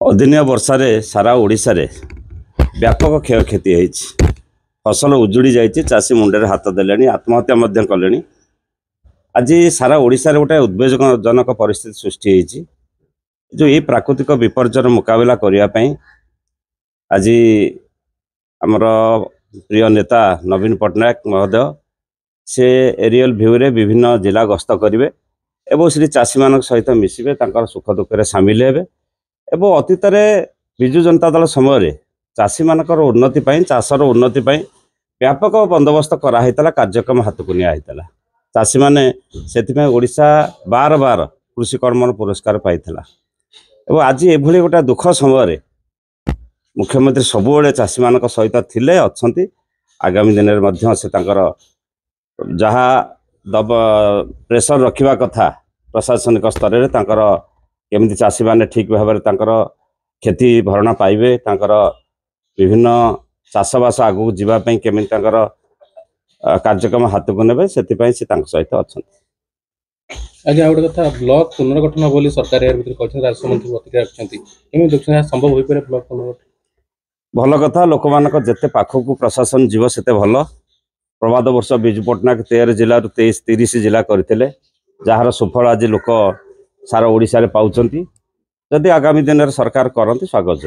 अदिनिया वर्षारे सारा ओडिशा रे व्यापक क्षयक्षति होती। फसल उजुड़ी जाइए, चाषी मुंडे हाथ देले, आत्महत्या कले। आज सारा ओडिशा रे गोटे उद्वेगजनक परिस्थिति सृष्टि होती। जो ये प्राकृतिक विपर्यर मुकाबला करने आज आमर प्रिय नेता नवीन पट्टनायक महोदय से एरियल व्यू रे विभिन्न जिला गस्त करेंगे एवं से चाषी मान सहित मिसवे सुख दुखे सामिल हे। एवं अतीत विजु जनता दल समय चाषी मानकर उन्नति चाषर उन्नति व्यापक बंदोबस्त कराइला, कार्यक्रम हाथ को नियाला। चाषी मैंने से ओडिशा बार बार कृषि कर्म पुरस्कार पाइला। एवं आज एभली गोटे दुख समय मुख्यमंत्री सबुबले चाषी मान सहित थिले अच्छी। आगामी दिन में से जहाँ दब प्रेसर रखा कथा प्रशासनिक स्तर में केमिति चाषी मैंने ठीक भाव में क्षति भरणा पाइबे, विभिन्न चाषबास आगू जावाई केमिति कार्यक्रम हाथ को ने से सहित अच्छा। आज गोटे कथा ब्लॉक पुनर्गठन बोली सरकार राज्यमंत्री प्रतिक्रिया संभव हो पारे ब्लॉक पुनर्गठन भल कथा। लोक मान जिते पाखक प्रशासन जीव से भल। प्रभात वर्ष विजु पट्टनायक 13 जिलू 30 जिला करते, जार सुफल आज लोक सारा ओडिशा रे पाउछंती। जदि आगामी दिन में सरकार करती स्वागत।